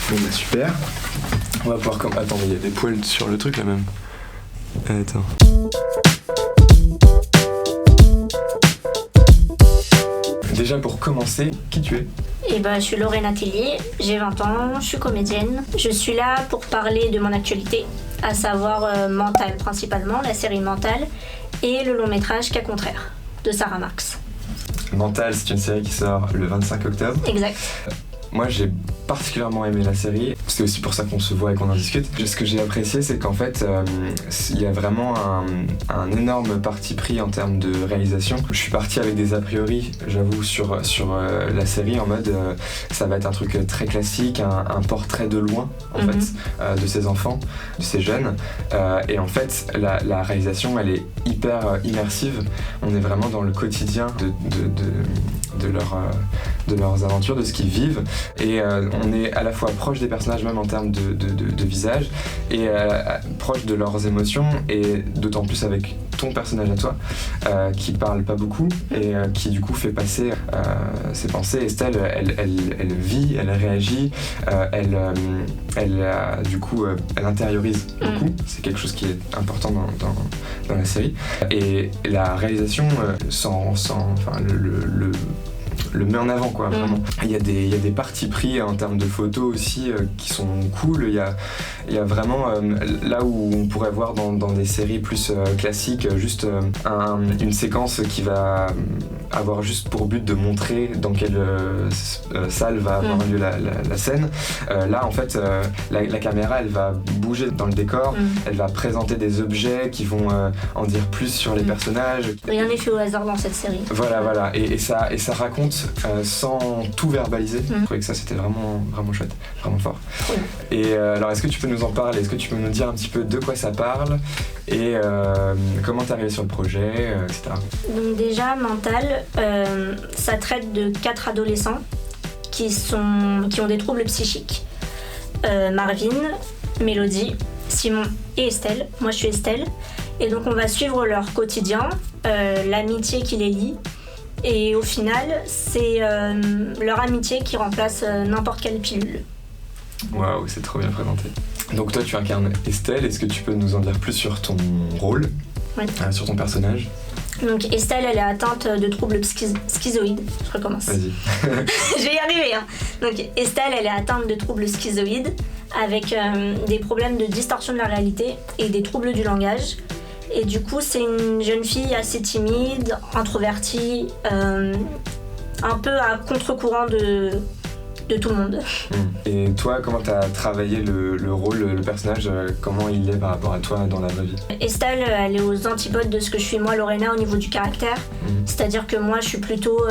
Bon bah super. On va pouvoir Attends, mais il y a des poils sur le truc là même. Attends. Déjà pour commencer, qui tu es ? Je suis Lorena Tellier, j'ai 20 ans, je suis comédienne. Je suis là pour parler de mon actualité, à savoir Mental principalement, la série Mental, et le long métrage Cas contraire, de Sarah Marx. Mental, c'est une série qui sort le 25 octobre. Exact. Moi, j'ai particulièrement aimé la série. C'est aussi pour ça qu'on se voit et qu'on en discute. Ce que j'ai apprécié, c'est qu'en fait, il y a vraiment un énorme parti pris en termes de réalisation. Je suis parti avec des a priori, j'avoue, sur la série, en mode ça va être un truc très classique, un portrait de loin, en fait, de ces enfants, de ces jeunes. Et en fait, la réalisation, elle est hyper immersive. On est vraiment dans le quotidien de leurs aventures, de ce qu'ils vivent. Et on est à la fois proche des personnages, même en termes de visage, et proche de leurs émotions, et d'autant plus avec ton personnage à toi, qui parle pas beaucoup et qui du coup fait passer ses pensées. Estelle, elle vit, elle réagit, elle intériorise beaucoup. C'est quelque chose qui est important dans la série. Et la réalisation le met en avant, quoi, vraiment. Il y a des partis pris en termes de photos aussi qui sont cool. Il y a vraiment là où on pourrait voir dans des séries plus classiques juste une séquence qui va avoir juste pour but de montrer dans quelle salle va avoir lieu la scène. Là, en fait, la caméra, elle va bouger dans le décor, elle va présenter des objets qui vont en dire plus sur les personnages. Rien n'est fait au hasard dans cette série. Voilà. Et ça raconte sans tout verbaliser. Je trouvais que ça, c'était vraiment chouette, vraiment fort. Et alors, est-ce que tu peux nous en parler ? Est-ce que tu peux nous dire un petit peu de quoi ça parle et comment t'es arrivé sur le projet, etc. Donc déjà, Mental, ça traite de 4 adolescents qui ont des troubles psychiques. Marvin, Mélodie, Simon et Estelle. Moi, je suis Estelle. Et donc, on va suivre leur quotidien, l'amitié qui les lie. Et au final, c'est leur amitié qui remplace n'importe quelle pilule. Waouh, c'est trop bien présenté. Donc toi, tu incarnes Estelle. Est-ce que tu peux nous en dire plus sur ton rôle, sur ton personnage ? Donc Estelle, elle est atteinte de troubles schizoïdes. Je recommence. Vas-y. Je vais y arriver. Donc Estelle, elle est atteinte de troubles schizoïdes avec des problèmes de distorsion de la réalité et des troubles du langage. Et du coup, c'est une jeune fille assez timide, introvertie, un peu à contre-courant de tout le monde. Et toi, comment t'as travaillé le rôle, le personnage, comment il est par rapport à toi dans la vraie vie ? Estelle, elle est aux antipodes de ce que je suis moi, Lorena, au niveau du caractère. C'est-à-dire que moi, je suis plutôt...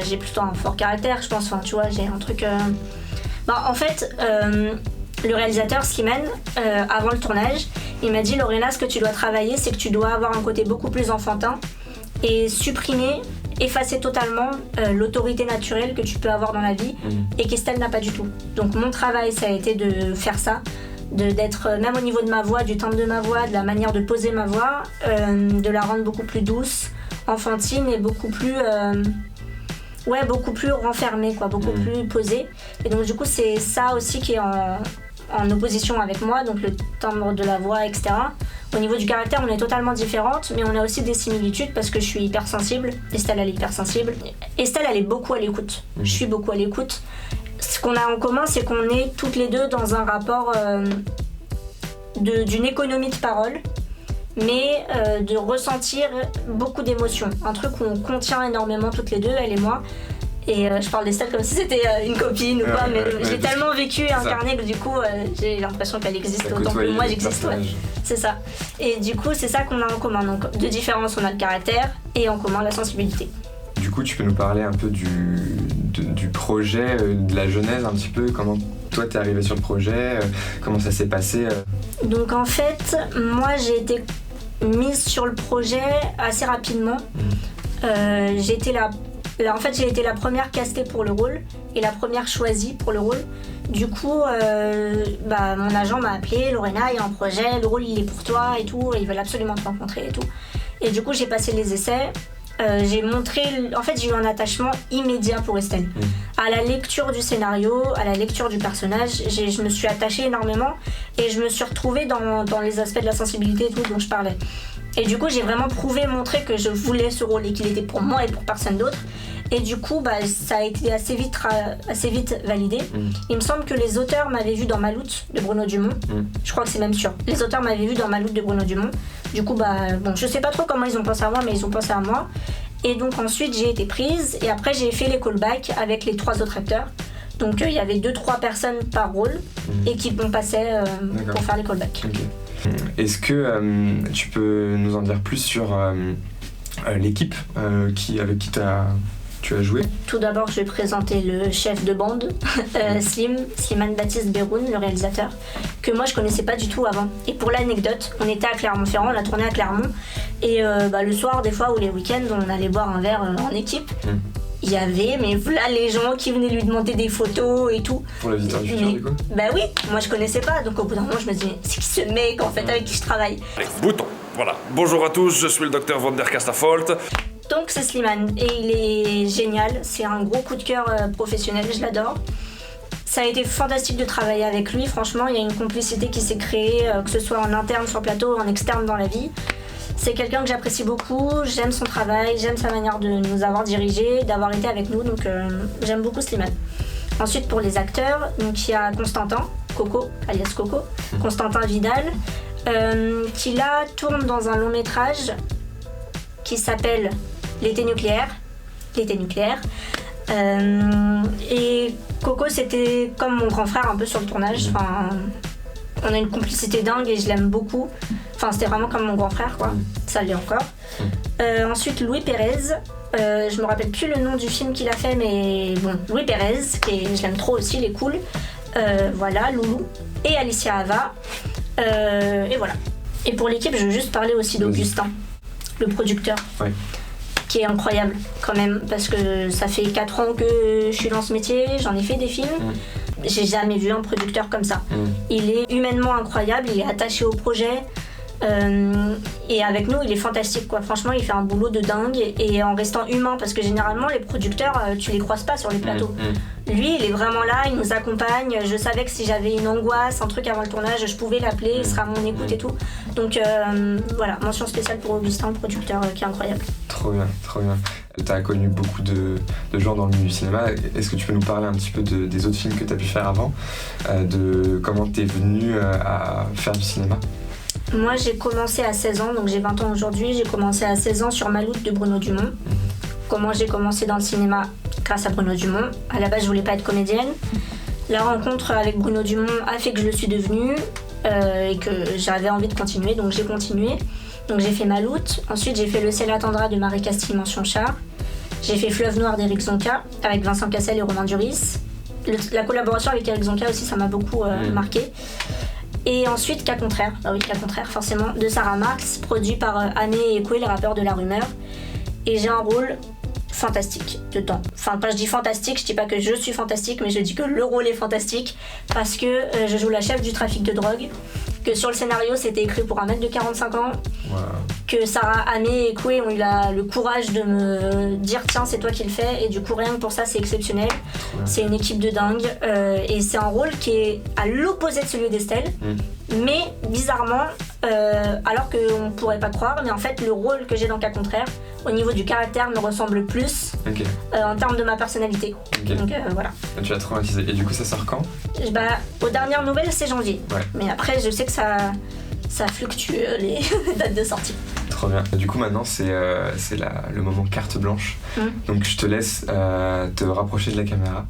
j'ai plutôt un fort caractère, je pense. Enfin, tu vois, j'ai un truc... En fait, le réalisateur, Slimane, avant le tournage, il m'a dit « Lorena, ce que tu dois travailler, c'est que tu dois avoir un côté beaucoup plus enfantin et effacer totalement l'autorité naturelle que tu peux avoir dans la vie et qu'Estelle n'a pas du tout. » Donc mon travail, ça a été de faire ça, d'être, même au niveau de ma voix, du timbre de ma voix, de la manière de poser ma voix, de la rendre beaucoup plus douce, enfantine et beaucoup plus renfermée, quoi, beaucoup plus posée. Et donc du coup, c'est ça aussi qui est en opposition avec moi, donc le timbre de la voix, etc. Au niveau du caractère, on est totalement différentes, mais on a aussi des similitudes parce que je suis hypersensible. Estelle, elle est hypersensible. Estelle, elle est beaucoup à l'écoute. Je suis beaucoup à l'écoute. Ce qu'on a en commun, c'est qu'on est toutes les deux dans un rapport d'une économie de parole, mais de ressentir beaucoup d'émotions. Un truc où on contient énormément toutes les deux, elle et moi. Et je parle d'Estelle comme si c'était une copine ou quoi, mais j'ai tellement vécu et incarné que du coup j'ai l'impression qu'elle existe autant que moi j'existe. Ouais. C'est ça. Et du coup c'est ça qu'on a en commun. Donc de différence on a le caractère et en commun la sensibilité. Du coup tu peux nous parler un peu du projet, de la genèse un petit peu, comment toi t'es arrivé sur le projet, comment ça s'est passé Donc en fait moi j'ai été mise sur le projet assez rapidement. J'ai été la première castée pour le rôle et la première choisie pour le rôle. Du coup, mon agent m'a appelé, Lorena, il y a un projet, le rôle il est pour toi et tout, ils veulent absolument te rencontrer et tout. Et du coup, j'ai passé les essais j'ai eu un attachement immédiat pour Estelle. À la lecture du scénario, à la lecture du personnage, je me suis attachée énormément et je me suis retrouvée dans les aspects de la sensibilité et tout dont je parlais. Et du coup, j'ai vraiment montré que je voulais ce rôle et qu'il était pour moi et pour personne d'autre. Et du coup, ça a été assez vite validé. Il me semble que les auteurs m'avaient vu dans Maloute de Bruno Dumont. Je crois que c'est même sûr. Les auteurs m'avaient vu dans Maloute de Bruno Dumont. Du coup, je sais pas trop comment ils ont pensé à moi, mais ils ont pensé à moi. Et donc ensuite, j'ai été prise. Et après, j'ai fait les callbacks avec les 3 autres acteurs. Donc il y avait 2-3 personnes par rôle et qui m'ont passé pour faire les callbacks. Okay. Est-ce que tu peux nous en dire plus sur l'équipe avec qui tu as joué? Tout d'abord, je vais présenter le chef de bande, Slimane Baptiste Beroun, le réalisateur, que moi je connaissais pas du tout avant. Et pour l'anecdote, on était à Clermont-Ferrand, on a tourné à Clermont, et le soir des fois ou les week-ends, on allait boire un verre en équipe. Il y avait, mais voilà, les gens qui venaient lui demander des photos et tout. Pour la Visiteurs du futur, du coup? Bah oui, moi je connaissais pas, donc au bout d'un moment je me disais, c'est qui ce mec en fait avec qui je travaille? Allez, bouton, voilà. Bonjour à tous, je suis le docteur Van der Kastafolt. Donc c'est Slimane, et il est génial, c'est un gros coup de cœur professionnel, je l'adore. Ça a été fantastique de travailler avec lui, franchement, il y a une complicité qui s'est créée, que ce soit en interne sur le plateau ou en externe dans la vie. C'est quelqu'un que j'apprécie beaucoup, j'aime son travail, j'aime sa manière de nous avoir dirigés, d'avoir été avec nous, donc j'aime beaucoup Slimane. Ensuite pour les acteurs, donc il y a Constantin, Coco, alias Coco, Constantin Vidal, qui là tourne dans un long métrage qui s'appelle L'été nucléaire. Et Coco c'était comme mon grand frère un peu sur le tournage, on a une complicité dingue et je l'aime beaucoup. Enfin, c'était vraiment comme mon grand frère, quoi. Ça l'est encore. Ensuite, Louis Pérez. Je me rappelle plus le nom du film qu'il a fait, mais bon, Louis Pérez, je l'aime trop aussi, il est cool. Voilà, Loulou. Et Alicia Ava. Et voilà. Et pour l'équipe, je veux juste parler aussi d'Augustin, le producteur. Ouais. Qui est incroyable, quand même, parce que ça fait 4 ans que je suis dans ce métier, j'en ai fait des films. J'ai jamais vu un producteur comme ça. Il est humainement incroyable, il est attaché au projet. Et avec nous il est fantastique quoi. Franchement il fait un boulot de dingue et en restant humain parce que généralement les producteurs tu les croises pas sur les plateaux. Lui il est vraiment là, il nous accompagne. Je savais que si j'avais une angoisse, un truc avant le tournage, je pouvais l'appeler, il sera à mon écoute et tout. Donc voilà, mention spéciale pour Augustin, le producteur qui est incroyable. Trop bien. Tu as connu beaucoup de gens dans le milieu du cinéma. Est-ce que tu peux nous parler un petit peu des autres films que tu as pu faire avant, de comment tu es venu à faire du cinéma? Moi j'ai commencé à 16 ans, donc j'ai 20 ans aujourd'hui, j'ai commencé à 16 ans sur Maloute de Bruno Dumont. Comment j'ai commencé dans le cinéma? Grâce à Bruno Dumont. À la base je voulais pas être comédienne. La rencontre avec Bruno Dumont a fait que je le suis devenue et que j'avais envie de continuer, donc j'ai continué. Donc j'ai fait Maloute, ensuite j'ai fait Le ciel attendra de Marie Castille mention char. J'ai fait Fleuve noir d'Éric Zonka avec Vincent Cassel et Romain Duris. La collaboration avec Éric Zonka aussi ça m'a beaucoup marqué. Et ensuite, Cas contraire, forcément, de Sarah Marx, produit par Amé et Ekoué, les rappeurs de La Rumeur. Et j'ai un rôle fantastique dedans. Enfin, quand je dis fantastique, je dis pas que je suis fantastique, mais je dis que le rôle est fantastique parce que je joue la chef du trafic de drogue, que sur le scénario, c'était écrit pour un mec de 45 ans, que Sarah, Amé et Ekoué ont eu le courage de me dire tiens, c'est toi qui le fais, et du coup, rien que pour ça, c'est exceptionnel. C'est une équipe de dingue, et c'est un rôle qui est à l'opposé de celui d'Estelle, mais bizarrement, alors qu'on pourrait pas croire, mais en fait, le rôle que j'ai dans Cas contraire, au niveau du caractère, me ressemble plus en termes de ma personnalité. Donc voilà. Tu as traumatisé. Et du coup, ça sort quand? Aux dernières nouvelles, c'est janvier. Mais après, je sais que ça fluctue les dates de sortie. Trop bien. Du coup, maintenant, c'est le moment carte blanche. Donc, je te laisse te rapprocher de la caméra.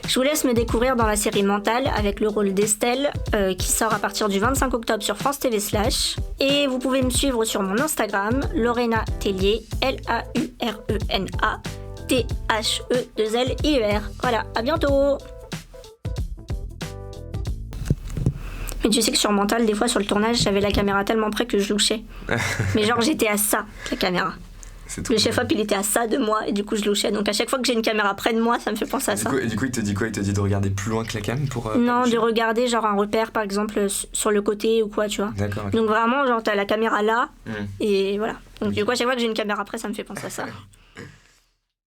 Je vous laisse me découvrir dans la série Mental avec le rôle d'Estelle qui sort à partir du 25 octobre sur France TV /. Et vous pouvez me suivre sur mon Instagram, Lorena Tellier, LAURENA THE2LIER. Voilà, à bientôt. Mais tu sais que sur Mental, des fois sur le tournage, j'avais la caméra tellement près que je louchais. Mais genre j'étais à ça, la caméra. Le chef-op il était à ça de moi et du coup je louchais. Donc à chaque fois que j'ai une caméra près de moi, ça me fait penser à ça. Et du coup il te dit quoi? Il te dit de regarder plus loin que la cam pour... Non, de regarder genre un repère par exemple sur le côté ou quoi, tu vois. D'accord. Donc vraiment genre t'as la caméra là et voilà. Donc du coup, à chaque fois que j'ai une caméra après, ça me fait penser à ça.